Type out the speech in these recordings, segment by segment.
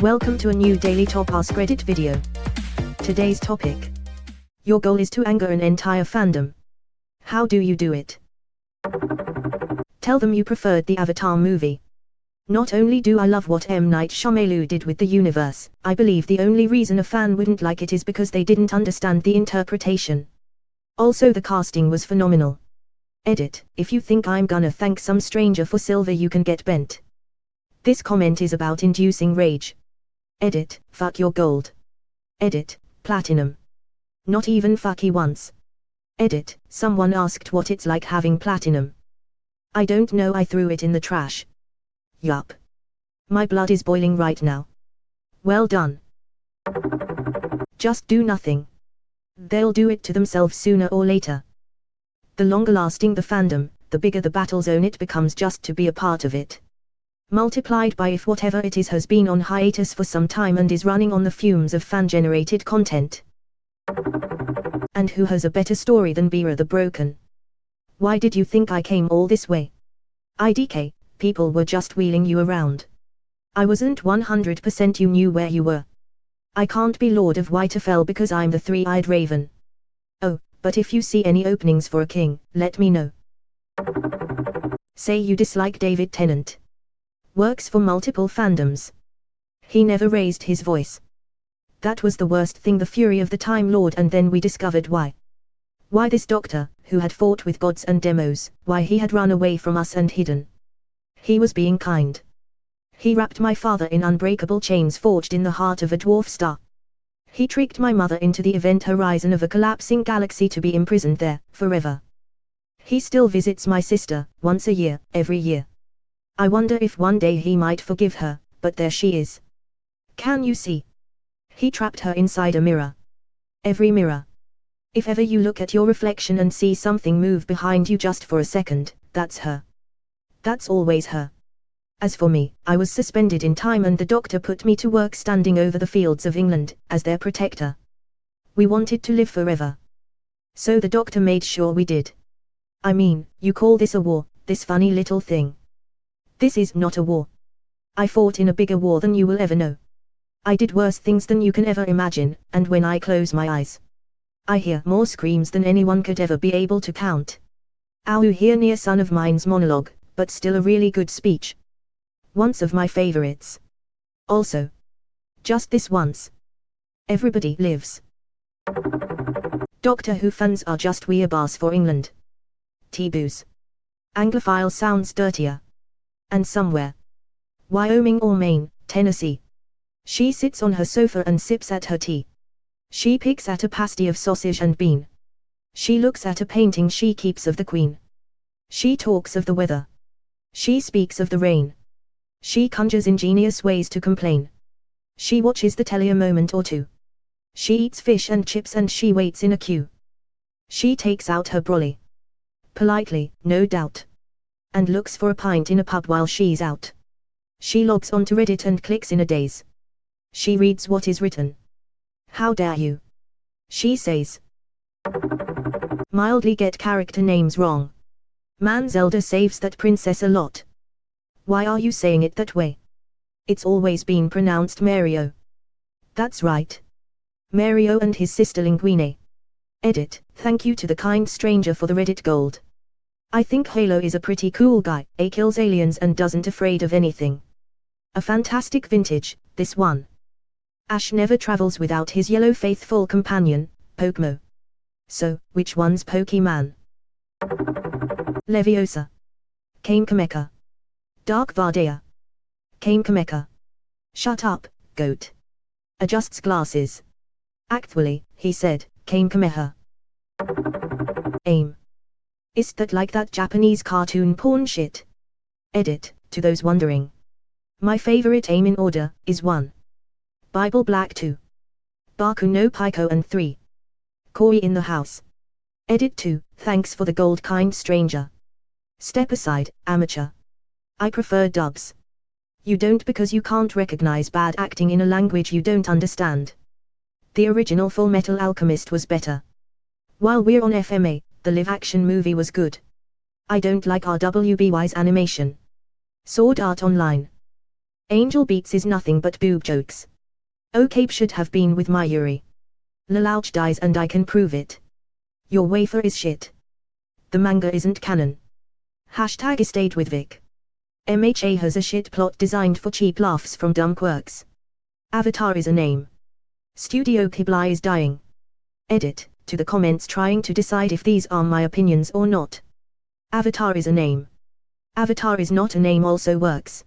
Welcome to a new daily top Askreddit video. Today's topic. Your goal is to anger an entire fandom. How do you do it? Tell them you preferred the Avatar movie. Not only do I love what M. Night Shyamalan did with the universe, I believe the only reason a fan wouldn't like it is because they didn't understand the interpretation. Also, the casting was phenomenal. Edit, if you think I'm gonna thank some stranger for silver you can get bent. This comment is about inducing rage. Edit, fuck your gold. Edit, platinum. Not even fucky once. Edit, someone asked what it's like having platinum. I don't know, I threw it in the trash. Yup. My blood is boiling right now. Well done. Just do nothing. They'll do it to themselves sooner or later. The longer lasting the fandom, the bigger the battle zone it becomes just to be a part of it. Multiplied by if whatever it is has been on hiatus for some time and is running on the fumes of fan-generated content. And who has a better story than Bera the Broken? Why did you think I came all this way? IDK, people were just wheeling you around. I wasn't 100% you knew where you were. I can't be Lord of Winterfell because I'm the three-eyed raven. Oh, but if you see any openings for a king, let me know. Say you dislike David Tennant. Works for multiple fandoms. He never raised his voice. That was the worst thing, the fury of the Time Lord, and then we discovered why. Why this doctor, who had fought with gods and demos, why he had run away from us and hidden. He was being kind. He wrapped my father in unbreakable chains forged in the heart of a dwarf star. He tricked my mother into the event horizon of a collapsing galaxy to be imprisoned there, forever. He still visits my sister, once a year, every year. I wonder if one day he might forgive her, but there she is. Can you see? He trapped her inside a mirror. Every mirror. If ever you look at your reflection and see something move behind you just for a second, that's her. That's always her. As for me, I was suspended in time and the doctor put me to work standing over the fields of England, as their protector. We wanted to live forever. So the doctor made sure we did. I mean, you call this a war, this funny little thing. This is not a war. I fought in a bigger war than you will ever know. I did worse things than you can ever imagine, and when I close my eyes, I hear more screams than anyone could ever be able to count. Ow, hear near son of mine's monologue, but still a really good speech. Once of my favorites. Also. Just this once. Everybody lives. Doctor Who fans are just weeabass for England. T-boos. Anglophile sounds dirtier. And somewhere. Wyoming or Maine, Tennessee. She sits on her sofa and sips at her tea. She picks at a pasty of sausage and bean. She looks at a painting she keeps of the Queen. She talks of the weather. She speaks of the rain. She conjures ingenious ways to complain. She watches the telly a moment or two. She eats fish and chips and she waits in a queue. She takes out her brolly. Politely, no doubt. And looks for a pint in a pub while she's out. She logs onto Reddit and clicks in a daze. She reads what is written. How dare you? She says. Mildly get character names wrong. Man, Zelda saves that princess a lot. Why are you saying it that way? It's always been pronounced Mario. That's right. Mario and his sister Linguine. Edit, thank you to the kind stranger for the Reddit gold. I think Halo is a pretty cool guy, kills aliens and doesn't afraid of anything. A fantastic vintage, this one. Ash never travels without his yellow faithful companion, Pokemo. So, which one's Pokemon? Leviosa. Kamehameha. Dark Vardea. Kamehameha. Shut up, goat. Adjusts glasses. Actually, he said, Kamehameha. Aim. Is that like that Japanese cartoon porn shit? Edit, to those wondering. My favorite aim in order, is 1. Bible Black 2. Baku no Pico and 3. Koi in the house. Edit 2, thanks for the gold kind stranger. Step aside, amateur. I prefer dubs. You don't because you can't recognize bad acting in a language you don't understand. The original Full Metal Alchemist was better. While we're on FMA, the live-action movie was good. I don't like RWBY's animation. Sword Art Online. Angel Beats is nothing but boob jokes. Cape should have been with my Yuri. Lelouch dies and I can prove it. Your wafer is shit. The manga isn't canon. Hashtag stayed with Vic. MHA has a shit plot designed for cheap laughs from dumb quirks. Avatar is a name. Studio Ghibli is dying. Edit, to the comments trying to decide if these are my opinions or not. Avatar is a name. Avatar is not a name also works.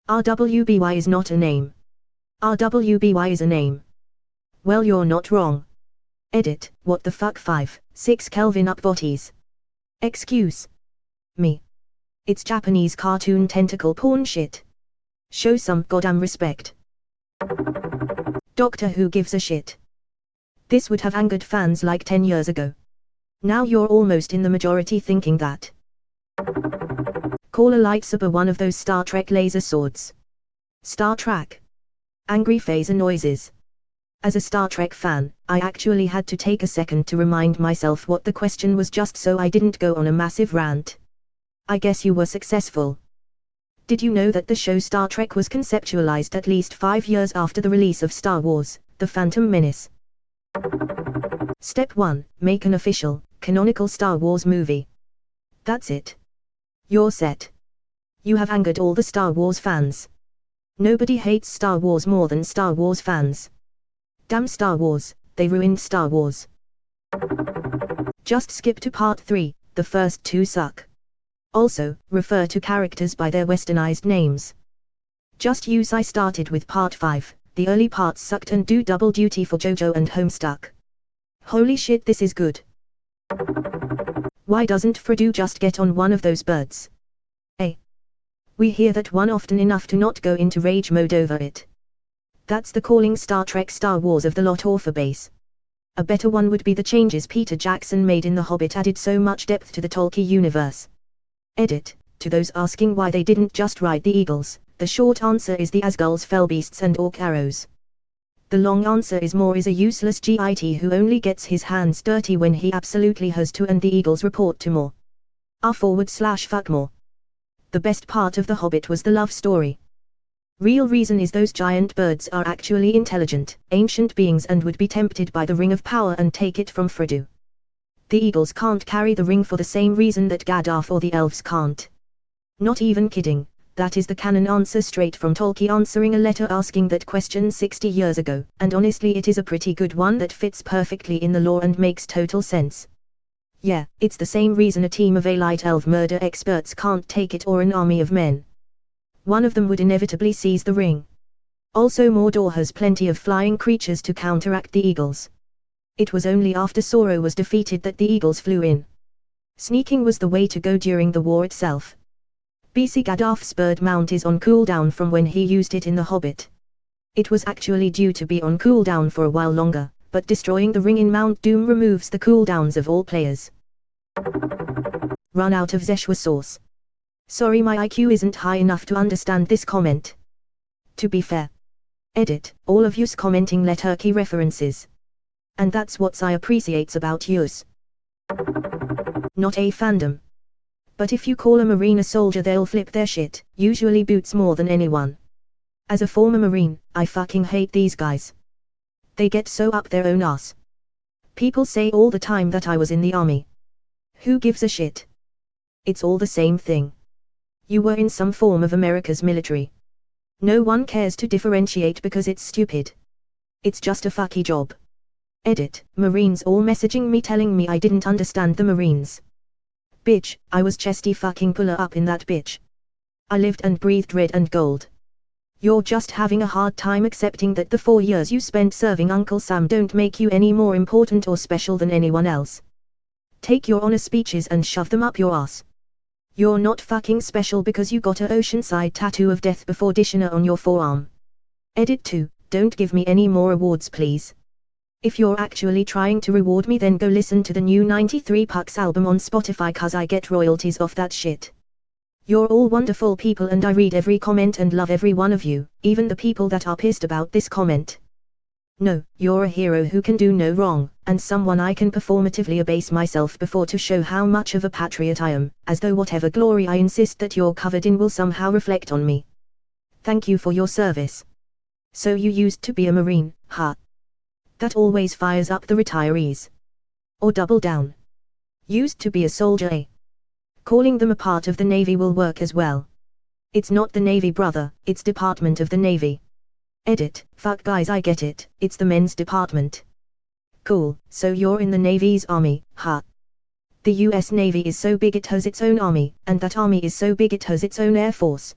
RWBY is not a name. RWBY is a name. Well, you're not wrong. Edit, what the fuck 5-6 Kelvin up botties. Excuse me. It's Japanese cartoon tentacle porn shit. Show some goddamn respect. Doctor Who gives a shit. This would have angered fans like 10 years ago. Now you're almost in the majority thinking that. Call a lightsaber one of those Star Trek laser swords. Star Trek. Angry phaser noises. As a Star Trek fan, I actually had to take a second to remind myself what the question was just so I didn't go on a massive rant. I guess you were successful. Did you know that the show Star Trek was conceptualized at least 5 years after the release of Star Wars, The Phantom Menace? Step 1, make an official, canonical Star Wars movie. That's it. You're set. You have angered all the Star Wars fans. Nobody hates Star Wars more than Star Wars fans. Damn Star Wars, they ruined Star Wars. Just skip to part 3, the first 2 suck. Also, refer to characters by their westernized names. Just use I started with part 5, the early parts sucked and do double duty for JoJo and Homestuck. Holy shit, this is good. Why doesn't Frodo just get on one of those birds? We hear that one often enough to not go into rage mode over it. That's the calling Star Trek Star Wars of the lot author base. A better one would be the changes Peter Jackson made in The Hobbit added so much depth to the Tolkien universe. Edit, to those asking why they didn't just ride the eagles, the short answer is the Asgul's fellbeasts and orc arrows. The long answer is Moore is a useless GIT who only gets his hands dirty when he absolutely has to and the eagles report to Moore. R/fuck Moore. The best part of The Hobbit was the love story. Real reason is those giant birds are actually intelligent, ancient beings and would be tempted by the Ring of Power and take it from Frodo. The eagles can't carry the ring for the same reason that Gaddafi or the elves can't. Not even kidding, that is the canon answer straight from Tolkien answering a letter asking that question 60 years ago, and honestly it is a pretty good one that fits perfectly in the lore and makes total sense. Yeah, it's the same reason a team of elite elf murder experts can't take it or an army of men. One of them would inevitably seize the ring. Also Mordor has plenty of flying creatures to counteract the eagles. It was only after Sauron was defeated that the eagles flew in. Sneaking was the way to go during the war itself. BC Gaddafi's bird mount is on cooldown from when he used it in The Hobbit. It was actually due to be on cooldown for a while longer, but destroying the ring in Mount Doom removes the cooldowns of all players. Run out of Zeshwa sauce. Sorry, my IQ isn't high enough to understand this comment. To be fair. Edit, all of yous commenting let Turkey references. And that's what I appreciates about yous. Not a fandom. But if you call a marine a soldier they'll flip their shit, usually boots more than anyone. As a former marine, I fucking hate these guys. They get so up their own ass. People say all the time that I was in the army. Who gives a shit? It's all the same thing. You were in some form of America's military. No one cares to differentiate because it's stupid. It's just a fucky job. Edit, Marines all messaging me telling me I didn't understand the Marines. Bitch, I was chesty fucking puller up in that bitch. I lived and breathed red and gold. You're just having a hard time accepting that the 4 years you spent serving Uncle Sam don't make you any more important or special than anyone else. Take your honor speeches and shove them up your ass. You're not fucking special because you got a Oceanside tattoo of death before Dishonor on your forearm. Edit 2, don't give me any more awards please. If you're actually trying to reward me then go listen to the new 93 Pucks album on Spotify cause I get royalties off that shit. You're all wonderful people and I read every comment and love every one of you, even the people that are pissed about this comment. No, you're a hero who can do no wrong, and someone I can performatively abase myself before to show how much of a patriot I am, as though whatever glory I insist that you're covered in will somehow reflect on me. Thank you for your service. So you used to be a Marine, huh? That always fires up the retirees. Or double down. Used to be a soldier, eh? Calling them a part of the Navy will work as well. It's not the Navy, brother, it's Department of the Navy. Edit, fuck guys, I get it, it's the men's department. Cool, so you're in the Navy's army, huh? The US Navy is so big it has its own army, and that army is so big it has its own air force.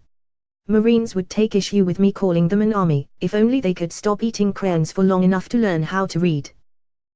Marines would take issue with me calling them an army, if only they could stop eating crayons for long enough to learn how to read.